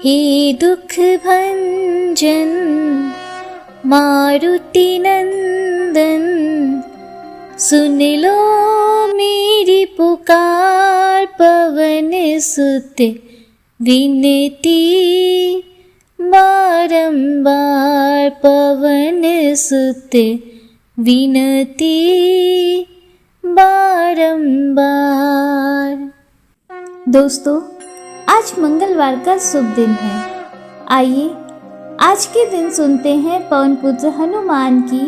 हे दुख भंजन मारुति नंदन, सुन लो मेरी पुकार। पवन सुत विनती बारंबार, पवन सुत विनती बारंबार। दोस्तों, आज मंगलवार का शुभ दिन है। आइए आज के दिन सुनते हैं पवन पुत्र हनुमान की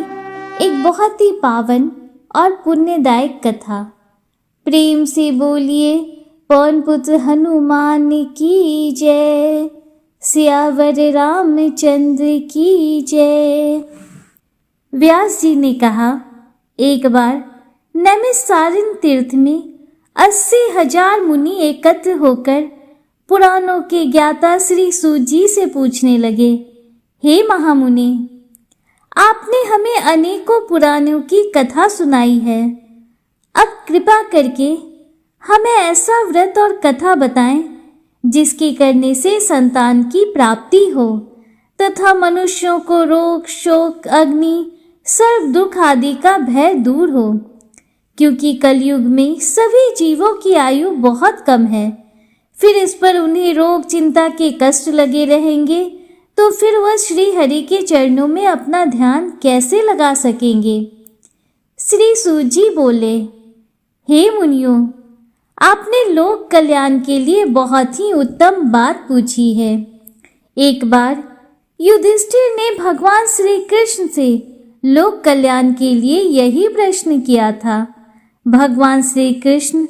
एक बहुत ही पावन और पुण्यदायक कथा। प्रेम से बोलिए पवन पुत्र हनुमान की जय, सियावर रामचंद्र की जय। व्यास जी ने कहा, एक बार नैमिषारण्य तीर्थ में 80,000 मुनि एकत्र होकर पुराणों के ज्ञाता श्री सूत जी से पूछने लगे, हे महामुनि, आपने हमें अनेकों पुराणों की कथा सुनाई है। अब कृपा करके हमें ऐसा व्रत और कथा बताएं जिसके करने से संतान की प्राप्ति हो तथा मनुष्यों को रोग, शोक, अग्नि, सर्व दुख आदि का भय दूर हो, क्योंकि कलयुग में सभी जीवों की आयु बहुत कम है। फिर इस पर उन्हें रोग, चिंता के कष्ट लगे रहेंगे तो फिर वह श्री हरि के चरणों में अपना ध्यान कैसे लगा सकेंगे। श्री सूत जी बोले, हे मुनियों, आपने लोक कल्याण के लिए बहुत ही उत्तम बात पूछी है। एक बार युधिष्ठिर ने भगवान श्री कृष्ण से लोक कल्याण के लिए यही प्रश्न किया था। भगवान श्री कृष्ण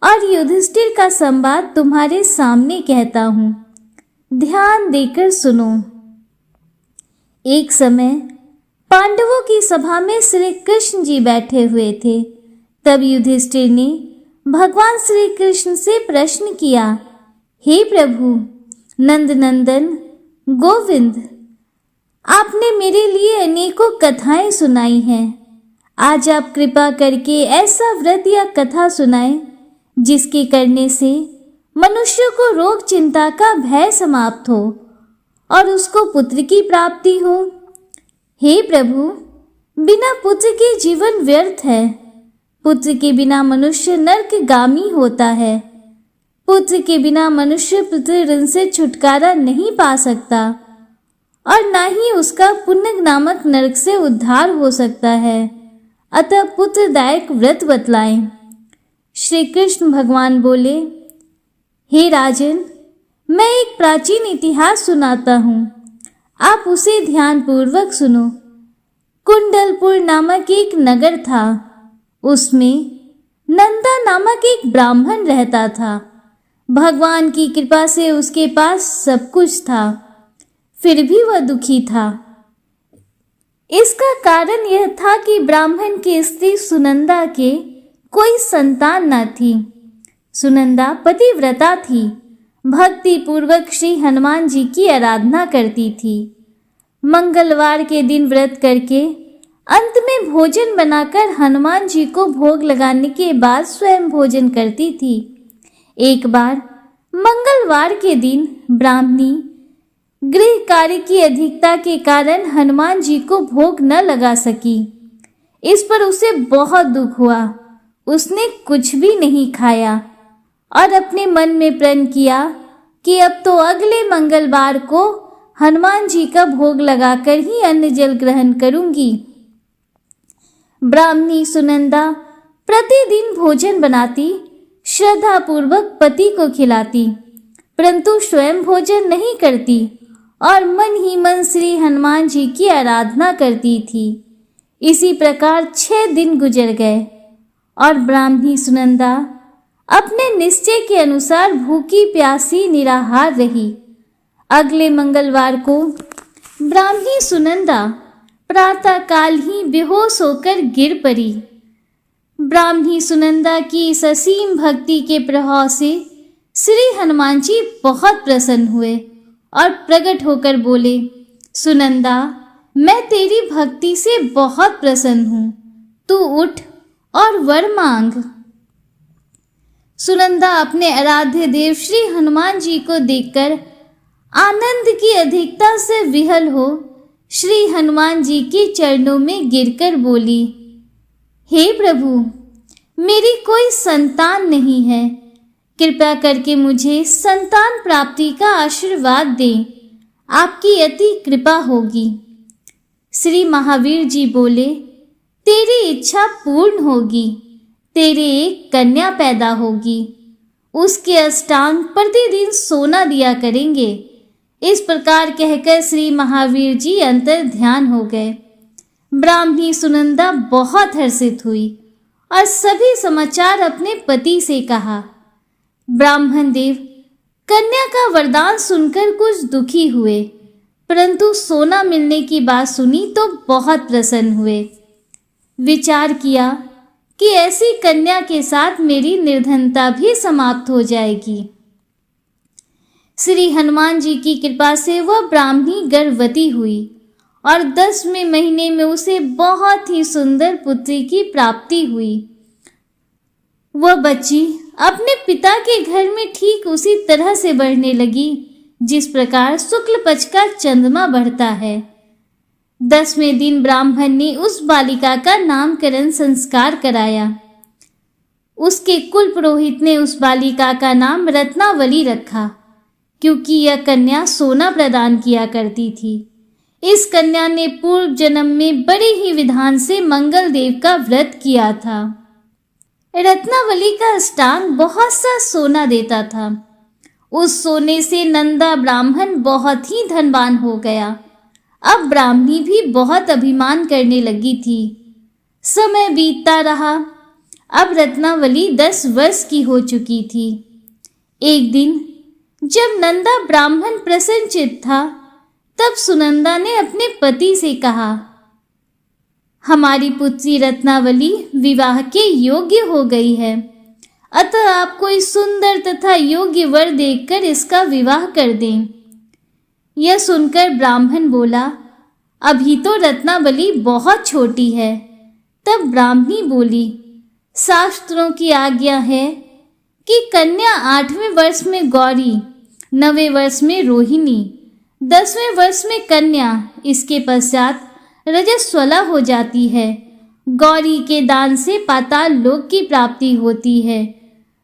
और युधिष्ठिर का संवाद तुम्हारे सामने कहता हूँ, ध्यान देकर सुनो। एक समय पांडवों की सभा में श्री कृष्ण जी बैठे हुए थे। तब युधिष्ठिर ने भगवान श्री कृष्ण से प्रश्न किया, हे प्रभु नंद नंदन गोविंद, आपने मेरे लिए अनेकों कथाएं सुनाई हैं। आज आप कृपा करके ऐसा व्रत या कथा सुनाएं जिसके करने से मनुष्य को रोग, चिंता का भय समाप्त हो और उसको पुत्र की प्राप्ति हो। हे प्रभु, बिना पुत्र के जीवन व्यर्थ है। पुत्र के बिना मनुष्य नरकगामी होता है। पुत्र के बिना मनुष्य पितृ ऋण से छुटकारा नहीं पा सकता और ना ही उसका पुण्य नामक नरक से उद्धार हो सकता है। अतः पुत्रदायक व्रत बतलाएं। श्री कृष्ण भगवान बोले, हे राजन, मैं एक प्राचीन इतिहास सुनाता हूँ, आप उसे ध्यान पूर्वक सुनो। कुंडलपुर नामक एक नगर था। उसमें नंदा नामक एक ब्राह्मण रहता था। भगवान की कृपा से उसके पास सब कुछ था, फिर भी वह दुखी था। इसका कारण यह था कि ब्राह्मण की स्त्री सुनंदा के कोई संतान न थी। सुनंदा पतिव्रता थी, भक्ति पूर्वक श्री हनुमान जी की आराधना करती थी। मंगलवार के दिन व्रत करके अंत में भोजन बनाकर हनुमान जी को भोग लगाने के बाद स्वयं भोजन करती थी। एक बार मंगलवार के दिन ब्राह्मणी गृह कार्य की अधिकता के कारण हनुमान जी को भोग न लगा सकी। इस पर उसे बहुत दुख हुआ। उसने कुछ भी नहीं खाया और अपने मन में प्रण किया कि अब तो अगले मंगलवार को हनुमान जी का भोग लगाकर ही अन्न जल ग्रहण करूंगी। ब्राह्मणी सुनंदा प्रतिदिन भोजन बनाती, श्रद्धा पूर्वक पति को खिलाती, परंतु स्वयं भोजन नहीं करती और मन ही मन श्री हनुमान जी की आराधना करती थी। इसी प्रकार 6 दिन गुजर गए और ब्राह्मणी सुनंदा अपने निश्चय के अनुसार भूखी प्यासी निराहार रही। अगले मंगलवार को ब्राह्मणी सुनंदा प्रातः काल ही बेहोश होकर गिर पड़ी। ब्राह्मणी सुनंदा की इस असीम भक्ति के प्रभाव से श्री हनुमान जी बहुत प्रसन्न हुए और प्रकट होकर बोले, सुनंदा, मैं तेरी भक्ति से बहुत प्रसन्न हूँ, तू उठ और वर मांग। सुनंदा अपने आराध्य देव श्री हनुमान जी को देखकर आनंद की अधिकता से विहल हो श्री हनुमान जी के चरणों में गिरकर बोली, हे प्रभु, मेरी कोई संतान नहीं है, कृपया करके मुझे संतान प्राप्ति का आशीर्वाद दें, आपकी अति कृपा होगी। श्री महावीर जी बोले, तेरी इच्छा पूर्ण होगी, तेरे एक कन्या पैदा होगी, उसके अष्टांग प्रतिदिन सोना दिया करेंगे। इस प्रकार कहकर श्री महावीर जी अंतर ध्यान हो गए। ब्राह्मणी सुनंदा बहुत हर्षित हुई और सभी समाचार अपने पति से कहा। ब्राह्मण देव कन्या का वरदान सुनकर कुछ दुखी हुए, परंतु सोना मिलने की बात सुनी तो बहुत प्रसन्न हुए। विचार किया कि ऐसी कन्या के साथ मेरी निर्धनता भी समाप्त हो जाएगी। श्री हनुमान जी की कृपा से वह ब्राह्मणी गर्भवती हुई और 10वें महीने में उसे बहुत ही सुंदर पुत्री की प्राप्ति हुई। वह बच्ची अपने पिता के घर में ठीक उसी तरह से बढ़ने लगी जिस प्रकार शुक्ल पक्ष का चंद्रमा बढ़ता है। 10वें दिन ब्राह्मण ने उस बालिका का नामकरण संस्कार कराया। उसके कुल पुरोहित ने उस बालिका का नाम रत्नावली रखा, क्योंकि यह कन्या सोना प्रदान किया करती थी। इस कन्या ने पूर्व जन्म में बड़े ही विधान से मंगल देव का व्रत किया था। रत्नावली का अष्टांग बहुत सा सोना देता था। उस सोने से नंदा ब्राह्मण बहुत ही धनवान हो गया। अब ब्राह्मणी भी बहुत अभिमान करने लगी थी। समय बीतता रहा। अब रत्नावली 10 वर्ष की हो चुकी थी। एक दिन जब नंदा ब्राह्मण प्रसन्नचित्त था, तब सुनंदा ने अपने पति से कहा, हमारी पुत्री रत्नावली विवाह के योग्य हो गई है, अतः आप कोई सुंदर तथा योग्य वर देखकर इसका विवाह कर दें। यह सुनकर ब्राह्मण बोला, अभी तो रत्नावली बहुत छोटी है। तब ब्राह्मणी बोली, शास्त्रों की आज्ञा है कि कन्या 8वें वर्ष में गौरी, 9वें वर्ष में रोहिणी, 10वें वर्ष में कन्या, इसके पश्चात रजस्वला हो जाती है। गौरी के दान से पाताल लोक की प्राप्ति होती है,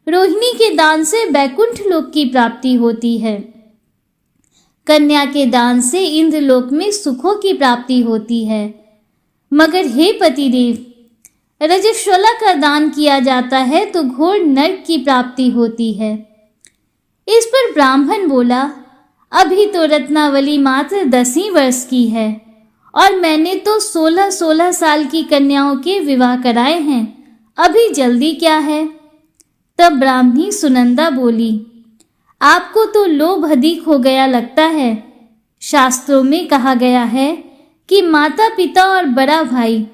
रोहिणी के दान से बैकुंठ लोक की प्राप्ति होती है, कन्या के दान से इंद्रलोक में सुखों की प्राप्ति होती है। मगर हे पतिदेव, रजस्वला का दान किया जाता है तो घोर नरक की प्राप्ति होती है। इस पर ब्राह्मण बोला, अभी तो रत्नावली मात्र 10 वर्ष की है और मैंने तो 16-16 साल की कन्याओं के विवाह कराए हैं, अभी जल्दी क्या है। तब ब्राह्मणी सुनंदा बोली, आपको तो लोभ अधिक हो गया लगता है। शास्त्रों में कहा गया है कि माता पिता और बड़ा भाई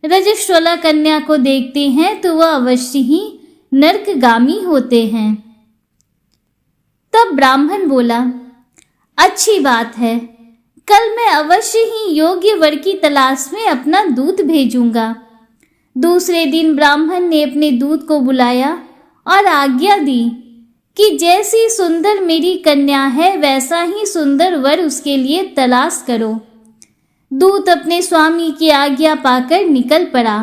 रजस्वला कन्या को देखते हैं तो वह अवश्य ही नरकगामी होते हैं। तब ब्राह्मण बोला, अच्छी बात है, कल मैं अवश्य ही योग्य वर की तलाश में अपना दूत भेजूंगा। दूसरे दिन ब्राह्मण ने अपने दूत को बुलाया और आज्ञा दी कि जैसी सुंदर मेरी कन्या है वैसा ही सुंदर वर उसके लिए तलाश करो। दूत अपने स्वामी की आज्ञा पाकर निकल पड़ा।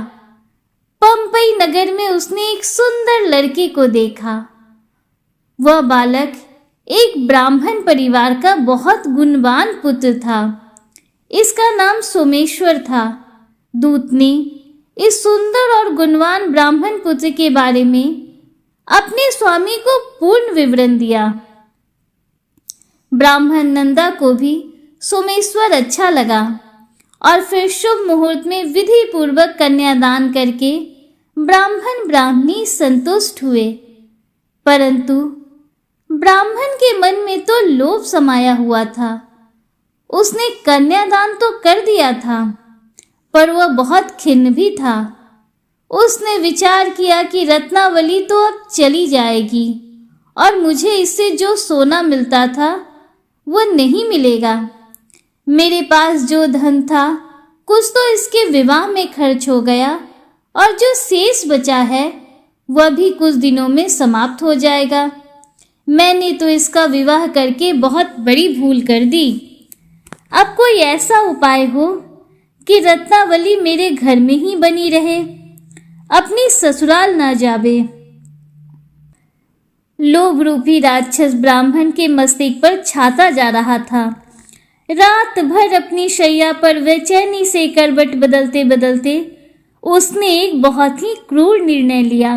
पंपई नगर में उसने एक सुंदर लड़के को देखा। वह बालक एक ब्राह्मण परिवार का बहुत गुणवान पुत्र था। इसका नाम सोमेश्वर था। दूत ने इस सुंदर और गुणवान ब्राह्मण पुत्र के बारे में अपने स्वामी को पूर्ण विवरण दिया। ब्राह्मण नंदा को भी सोमेश्वर अच्छा लगा और फिर शुभ मुहूर्त में विधि पूर्वक कन्यादान करके ब्राह्मण ब्राह्मणी संतुष्ट हुए। परंतु ब्राह्मण के मन में तो लोभ समाया हुआ था। उसने कन्यादान तो कर दिया था, पर वह बहुत खिन्न भी था। उसने विचार किया कि रत्नावली तो अब चली जाएगी और मुझे इससे जो सोना मिलता था वह नहीं मिलेगा। मेरे पास जो धन था कुछ तो इसके विवाह में खर्च हो गया और जो शेष बचा है वह भी कुछ दिनों में समाप्त हो जाएगा। मैंने तो इसका विवाह करके बहुत बड़ी भूल कर दी। अब कोई ऐसा उपाय हो कि रत्नावली मेरे घर में ही बनी रहे, अपनी ससुराल ना जावे। लोभ रूपी राक्षस ब्राह्मण के मस्तिष्क पर छाता जा रहा था। रात भर अपनी शैया पर बेचैनी से करवट बदलते बदलते उसने एक बहुत ही क्रूर निर्णय लिया।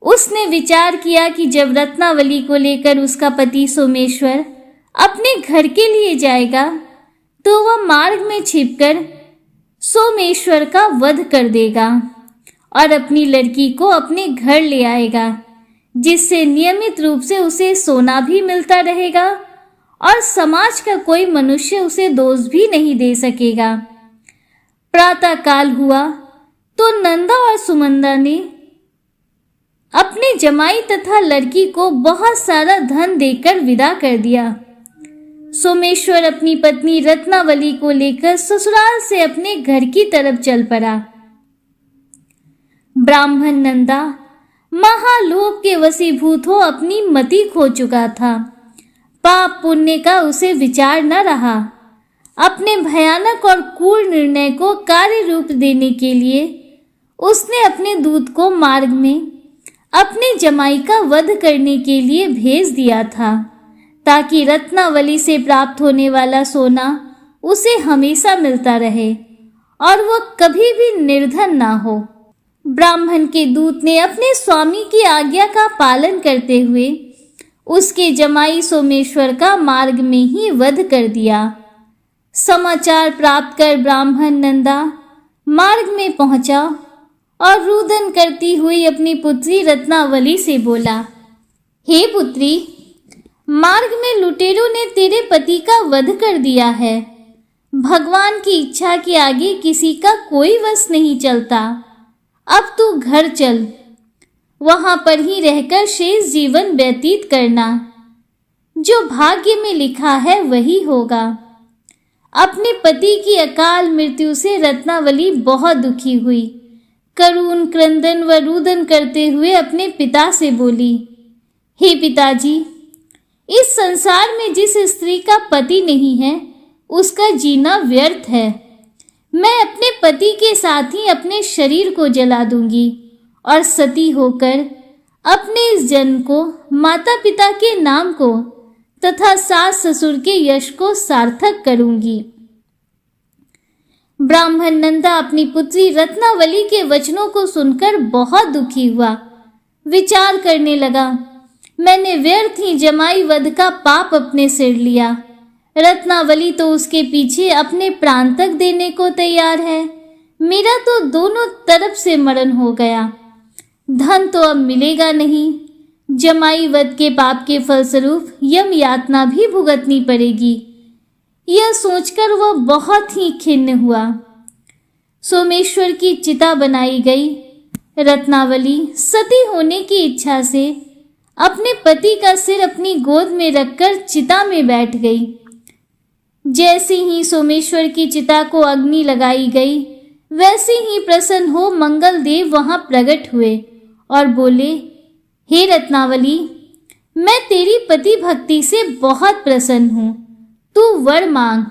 उसने विचार किया कि जब रत्नावली को लेकर उसका पति सोमेश्वर अपने घर के लिए जाएगा तो वह मार्ग में छिपकर सोमेश्वर का वध कर देगा और अपनी लड़की को अपने घर ले आएगा, जिससे नियमित रूप से उसे सोना भी मिलता रहेगा और समाज का कोई मनुष्य उसे दोष भी नहीं दे सकेगा। प्रातः काल हुआ तो नंदा और सुमंदा ने अपने जमाई तथा लड़की को बहुत सारा धन देकर विदा कर दिया। सोमेश्वर अपनी पत्नी रत्नावली को लेकर ससुराल से अपने घर की तरफ चल पड़ा। ब्राह्मण नंदा महालोभ के वशीभूत हो अपनी मति खो चुका था। पाप पुण्य का उसे विचार न रहा। अपने भयानक और क्रूर निर्णय को कार्य रूप देने के लिए उसने अपने दूत को मार्ग में अपने जमाई का वध करने के लिए भेज दिया था, ताकि रत्नावली से प्राप्त होने वाला सोना उसे हमेशा मिलता रहे और वह कभी भी निर्धन ना हो। ब्राह्मण के दूत ने अपने स्वामी की आज्ञा का पालन करते हुए उसके जमाई सोमेश्वर का मार्ग में ही वध कर दिया। समाचार प्राप्त कर ब्राह्मण नंदा मार्ग में पहुंचा और रुदन करती हुई अपनी पुत्री रत्नावली से बोला, हे पुत्री, मार्ग में लुटेरों ने तेरे पति का वध कर दिया है। भगवान की इच्छा के आगे किसी का कोई वश नहीं चलता। अब तू घर चल, वहां पर ही रहकर शेष जीवन व्यतीत करना। जो भाग्य में लिखा है वही होगा। अपने पति की अकाल मृत्यु से रत्नावली बहुत दुखी हुई। करुण क्रंदन व रुदन करते हुए अपने पिता से बोली, हे पिताजी, इस संसार में जिस स्त्री का पति नहीं है उसका जीना व्यर्थ है। मैं अपने पति के साथ ही अपने शरीर को जला दूंगी और सती होकर अपने इस जन्म को, माता पिता के नाम को तथा सास ससुर के यश को सार्थक करूंगी। ब्राह्मण नंदा अपनी पुत्री रत्नावली के वचनों को सुनकर बहुत दुखी हुआ। विचार करने लगा, मैंने व्यर्थ ही जमाई वध का पाप अपने सिर लिया। रत्नावली तो उसके पीछे अपने प्राण तक देने को तैयार है। मेरा तो दोनों तरफ से मरण हो गया। धन तो अब मिलेगा नहीं। जमाई वध के पाप के फलस्वरूप यम यातना भी भुगतनी पड़ेगी। यह सोचकर वह बहुत ही खिन्न हुआ। सोमेश्वर की चिता बनाई गई। रत्नावली सती होने की इच्छा से अपने पति का सिर अपनी गोद में रखकर चिता में बैठ गई। जैसे ही सोमेश्वर की चिता को अग्नि लगाई गई, वैसे ही प्रसन्न हो मंगल देव वहां प्रकट हुए और बोले, हे रत्नावली, मैं तेरी पति भक्ति से बहुत प्रसन्न हूं, तू वर मांग।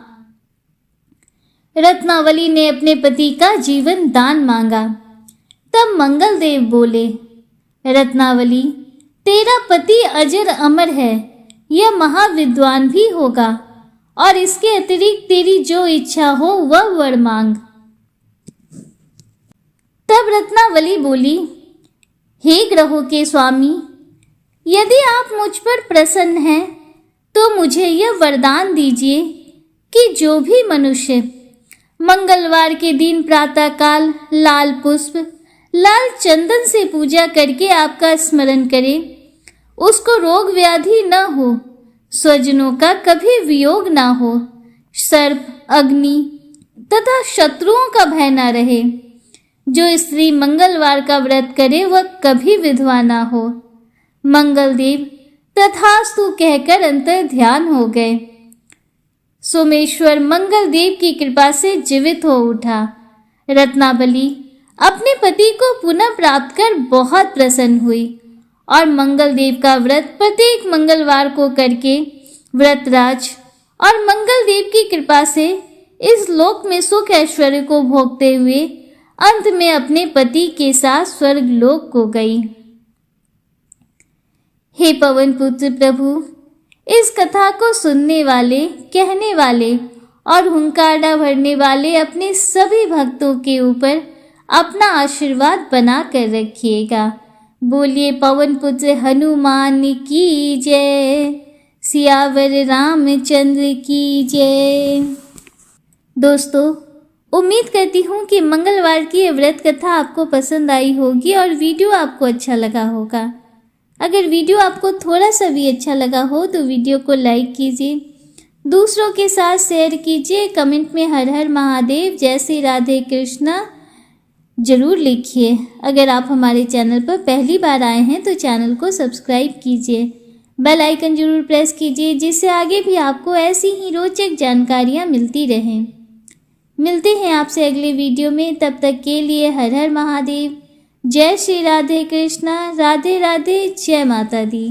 रत्नावली ने अपने पति का जीवन दान मांगा। तब मंगल देव बोले, रत्नावली, तेरा पति अजर अमर है, यह महाविद्वान भी होगा और इसके अतिरिक्त तेरी जो इच्छा हो वह वर मांग। तब रत्नावली बोली, हे ग्रहों के स्वामी, यदि आप मुझ पर प्रसन्न हैं तो मुझे यह वरदान दीजिए कि जो भी मनुष्य मंगलवार के दिन प्रातःकाल लाल पुष्प, लाल चंदन से पूजा करके आपका स्मरण करे, उसको रोग व्याधि न हो, स्वजनों का कभी वियोग ना हो, सर्प, अग्नि तथा शत्रुओं का भय ना रहे। जो स्त्री मंगलवार का व्रत करे वह कभी विधवा ना हो। मंगलदेव तथास्तु कहकर अंतर ध्यान हो गए। सोमेश्वर मंगलदेव की कृपा से जीवित हो उठा। रत्नावली अपने पति को पुनः प्राप्त कर बहुत प्रसन्न हुई और मंगल देव का व्रत प्रत्येक मंगलवार को करके व्रतराज और मंगल देव की कृपा से इस लोक में सुख ऐश्वर्य को भोगते हुए अंत में अपने पति के साथ स्वर्ग लोक को गई। हे पवन पुत्र प्रभु, इस कथा को सुनने वाले, कहने वाले और हुंकारा भरने वाले अपने सभी भक्तों के ऊपर अपना आशीर्वाद बना कर रखिएगा। बोलिए पवन पुत्र हनुमान की जय, सियावर रामचंद्र की जय। दोस्तों, उम्मीद करती हूँ कि मंगलवार की ये व्रत कथा आपको पसंद आई होगी और वीडियो आपको अच्छा लगा होगा। अगर वीडियो आपको थोड़ा सा भी अच्छा लगा हो तो वीडियो को लाइक कीजिए, दूसरों के साथ शेयर कीजिए, कमेंट में हर हर महादेव, जय श्री राधे कृष्णा जरूर लिखिए। अगर आप हमारे चैनल पर पहली बार आए हैं तो चैनल को सब्सक्राइब कीजिए, बेल आइकन जरूर प्रेस कीजिए, जिससे आगे भी आपको ऐसी ही रोचक जानकारियाँ मिलती रहें। मिलते हैं आपसे अगले वीडियो में, तब तक के लिए हर हर महादेव, जय श्री राधे कृष्णा, राधे राधे, जय माता दी।